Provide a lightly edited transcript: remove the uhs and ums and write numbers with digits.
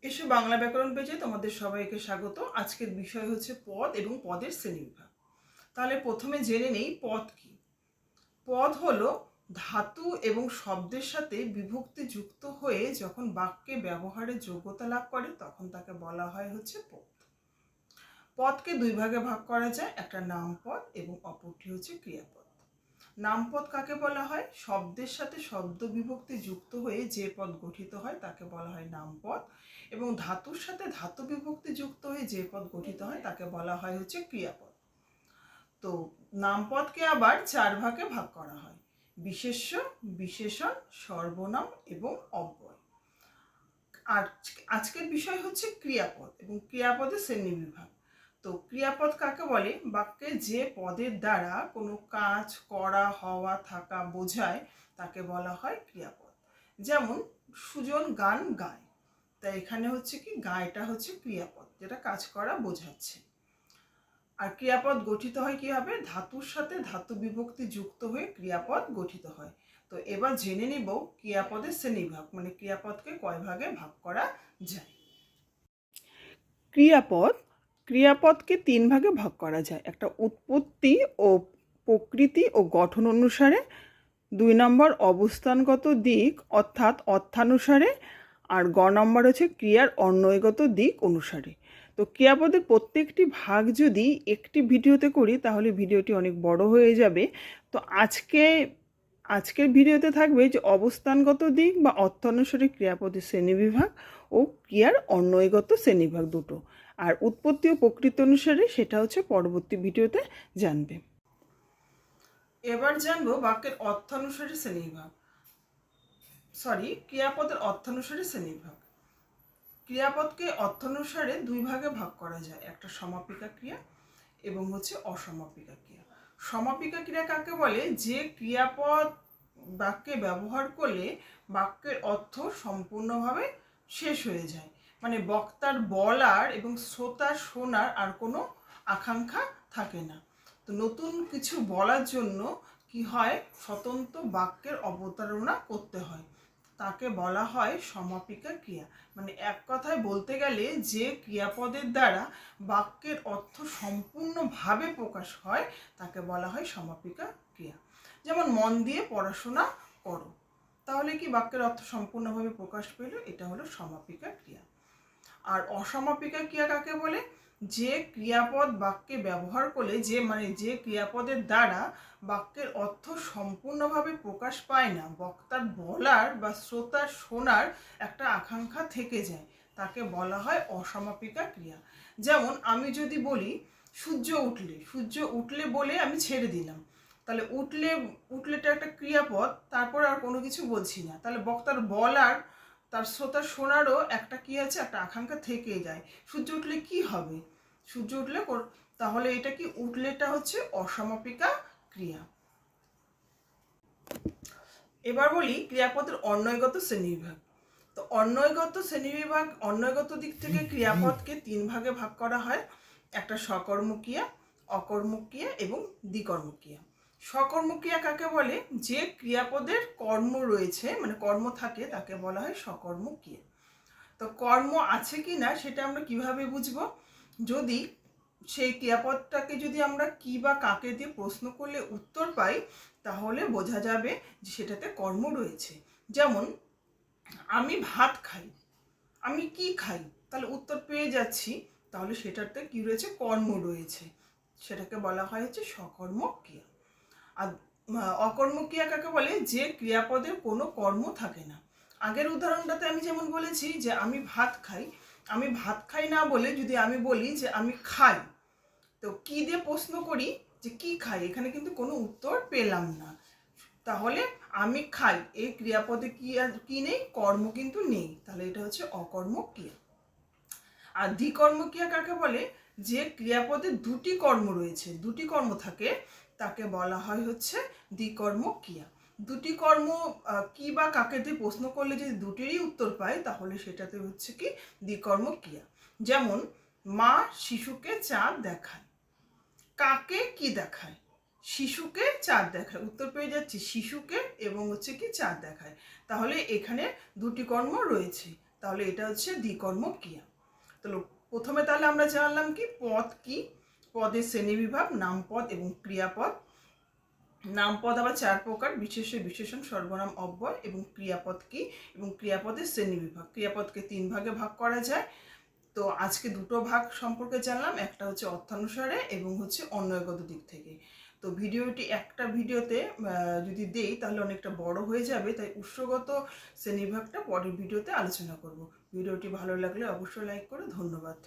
এসো বাংলা ব্যাকরণ পেজে তোমাদের সবাইকে স্বাগত। আজকের বিষয় হচ্ছে পদ এবং পদের শ্রেণীবিভাগ। তাহলে প্রথমে জেনে নেই পদ কি। পদ হলো ধাতু এবং শব্দের সাথে বিভক্তি যুক্ত হয়ে যখন বাক্যে ব্যবহারের যোগ্যতা লাভ করে তখন তাকে বলা হয় হচ্ছে পদ। পদকে দুই ভাগে ভাগ করা যায়, একটা নামপদ এবং অপরটি হচ্ছে ক্রিয়াপদ। নামপদ কাকে বলা হয়? শব্দের সাথে শব্দ বিভক্তি যুক্ত হয়ে যে পদ গঠিত হয় তাকে বলা হয় নামপদ, এবং ধাতুর সাথে ধাতু বিভক্তি যুক্ত হয়ে যে পদ গঠিত হয় তাকে বলা হয় হচ্ছে ক্রিয়াপদ। তো নামপদকে আবার চার ভাগে ভাগ করা হয়: বিশেষ্য, বিশেষণ, সর্বনাম এবং অব্যয়। আর আজকের বিষয় হচ্ছে ক্রিয়াপদ এবং ক্রিয়াপদের শ্রেণীবিভাগ। তো ক্রিয়াপদ কাকে বলে? বাক্যে যে পদের দ্বারা কোনো কাজ করা, হওয়া, থাকা বোঝায় তাকে বলা হয় ক্রিয়াপদ। যেমন সুজন গান গায়, তাই এখানে হচ্ছে কি গায়টা হচ্ছে ক্রিয়াপদ, যেটা কাজ করা বোঝাচ্ছে। আর ক্রিয়াপদ গঠিত হয় কিভাবে? ধাতুর সাথে ধাতু বিভক্তি যুক্ত হয়ে ক্রিয়াপদ গঠিত হয়। তো এবার জেনে নিব ক্রিয়াপদের শ্রেণীবিভাগ, মানে ক্রিয়াপদকে কয় ভাগে ভাগ করা যায়। ক্রিয়াপদকে তিন ভাগে ভাগ করা যায়: একটা উৎপত্তি ও প্রকৃতি ও গঠন অনুসারে, 2 নম্বর অবস্থানগত দিক অর্থাৎ অর্থানুসারে, আর নম্বর হচ্ছে ক্রিয়ার অন্বয়গত দিক অনুসারে। তো ক্রিয়াপদের প্রত্যেকটি ভাগ যদি একটি ভিডিওতে করি তাহলে ভিডিওটি অনেক বড় হয়ে যাবে। তো আজকের ভিডিওতে থাকবে যে অবস্থানগত দিক বা অর্থানুসারে ক্রিয়াপদের শ্রেণীবিভাগ ও ক্রিয়ার অন্বয়গত শ্রেণীবিভাগ দুটো। আর উৎপত্তি ও প্রকৃতি অনুসারে সেটা হচ্ছে পরবর্তী ভিডিওতে জানবে। এবার জানবো বাক্যের অর্থানুসারে শ্রেণীবিভাগ, ক্রিয়াপদের অর্থানুসারে শ্রেণীবিভাগ। ক্রিয়াপদকে অর্থানুসারে দুই ভাগে ভাগ করা যায়: একটা সমাপিকা ক্রিয়া এবং হচ্ছে অসমাপিকা ক্রিয়া। সমাপিকা ক্রিয়া কাকে বলে? যে ক্রিয়াপদ বাক্যে ব্যবহার করলে বাক্যের অর্থ সম্পূর্ণভাবে শেষ হয়ে যায়, মানে বক্তার বলার এবং শ্রোতার শোনার আর কোনো আকাঙ্ক্ষা থাকে না। তো নতুন কিছু বলার জন্য কি হয়? স্বতন্ত্র বাক্যের অবতারণা করতে হয়, তাকে বলা হয় সমাপিকা ক্রিয়া। মানে এক কথায় বলতে গেলে যে ক্রিয়াপদের দ্বারা বাক্যের অর্থ সম্পূর্ণভাবে প্রকাশ হয় তাকে বলা হয় সমাপিকা ক্রিয়া। যেমন মন দিয়ে পড়াশোনা করো, তাহলে কি বাক্যের অর্থ সম্পূর্ণভাবে প্রকাশ পেল? এটা হলো সমাপিকা ক্রিয়া। আর অসমাপিকা ক্রিয়া কাকে বলে? যে ক্রিয়াপদ বাক্যে ব্যবহার করলে যে ক্রিয়াপদের দ্বারা বাক্যের অর্থ সম্পূর্ণভাবে প্রকাশ পায় না, বক্তার বলার বা শ্রোতার শোনার একটা আকাঙ্ক্ষা থেকে যায়, তাকে বলা হয় অসমাপিকা ক্রিয়া। যেমন আমি যদি বলি সূর্য উঠলে বলে আমি ছেড়ে দিলাম, তাহলে উঠলেটা একটা ক্রিয়াপদ, তারপর আর কোনো কিছু বলছি না, তাহলে বক্তার বলার তার শ্রোতার শোনারও একটা কি আছে, একটা আকাঙ্ক্ষা থেকে যায়। সূর্য উঠলে কি হবে? সূর্য উঠলে তাহলে এটা কি উঠলেটা হচ্ছে অসমাপিকা ক্রিয়া। এবার বলি ক্রিয়াপদের অন্বয়গত শ্রেণীবিভাগ। তো অন্বয়গত দিক থেকে ক্রিয়াপদকে তিন ভাগে ভাগ করা হয়: একটা সকর্মক্রিয়া, অকর্মক্রিয়া এবং দ্বিকর্মক্রিয়া। সকর্মক্রিয়া কাকে বলে? যে ক্রিয়াপদের কর্ম রয়েছে, মানে কর্ম থাকে, তাকে বলা হয় সকর্মক্রিয়া। তো কর্ম আছে কি না সেটা আমরা কিভাবে বুঝবো? যদি সেই ক্রিয়াপদটাকে যদি আমরা কি বা কাকে দিয়ে প্রশ্ন করলে উত্তর পাই তাহলে বোঝা যাবে যে সেটাতে কর্ম রয়েছে। যেমন আমি ভাত খাই, আমি কি খাই, তাহলে উত্তর পেয়ে যাচ্ছি, তাহলে সেটাতে কি রয়েছে? কর্ম রয়েছে, সেটাকে বলা হয় হচ্ছে সকর্ম ক্রিয়া। আর অকর্মক্রিয়া কাকে বলে? যে ক্রিয়াপদের কোনো কর্ম থাকে না। আগের উদাহরণটাতে আমি যেমন বলেছি যে আমি ভাত খাই না বলে যদি আমি বলি যে আমি খাই, তো কি দিয়ে প্রশ্ন করি যে কি খাই, এখানে কিন্তু কোনো উত্তর পেলাম না। তাহলে আমি খাই এই ক্রিয়াপদে কি নেই? কর্ম কিন্তু নেই, তাহলে এটা হচ্ছে অকর্মক্রিয়া। আর দ্বিকর্মক্রিয়া কাকে বলে? যে ক্রিয়াপদে দুটি কর্ম রয়েছে, দুটি কর্ম থাকে, তাকে বলা হয় হচ্ছে দ্বিকর্মক্রিয়া। দুটি কর্ম কি বা কাকে দিয়ে প্রশ্ন করলে যদি দুটিরই উত্তর পায় তাহলে সেটাতে হচ্ছে কি দ্বিকর্মক্রিয়া। যেমন মা শিশুকে চাঁদ দেখায়, কাকে কি দেখায়? শিশুকে চাঁদ দেখায়, উত্তর পেয়ে যাচ্ছি শিশুকে এবং হচ্ছে কি চাঁদ দেখায়। তাহলে এখানে দুটি কর্ম রয়েছে, তাহলে এটা হচ্ছে দ্বিকর্মক ক্রিয়া। তো প্রথমে তাহলে আমরা জানলাম কি পদ কি, পদের শ্রেণীবিভাগ, নামপদ এবং ক্রিয়াপদ। নামপদ আবার 4 প্রকার: বিশেষ্য, বিশেষণ, সর্বনাম, অব্যয়। এবং ক্রিয়াপদ কি এবং ক্রিয়াপদের শ্রেণীবিভাগ। ক্রিয়াপদকে 3 ভাগে ভাগ করা যায়। তো আজকে দুটো ভাগ সম্পর্কে জানলাম, একটা হচ্ছে অর্থানুসারে এবং হচ্ছে অন্বয়গত দিক থেকে। তো ভিডিওটি একটা ভিডিওতে যদি দেই তাহলে অনেকটা বড় হয়ে যাবে, তাই উৎসগত শ্রেণীবিভাগটা পরের ভিডিওতে আলোচনা করব। ভিডিওটি ভালো লাগলে অবশ্যই লাইক করো। ধন্যবাদ।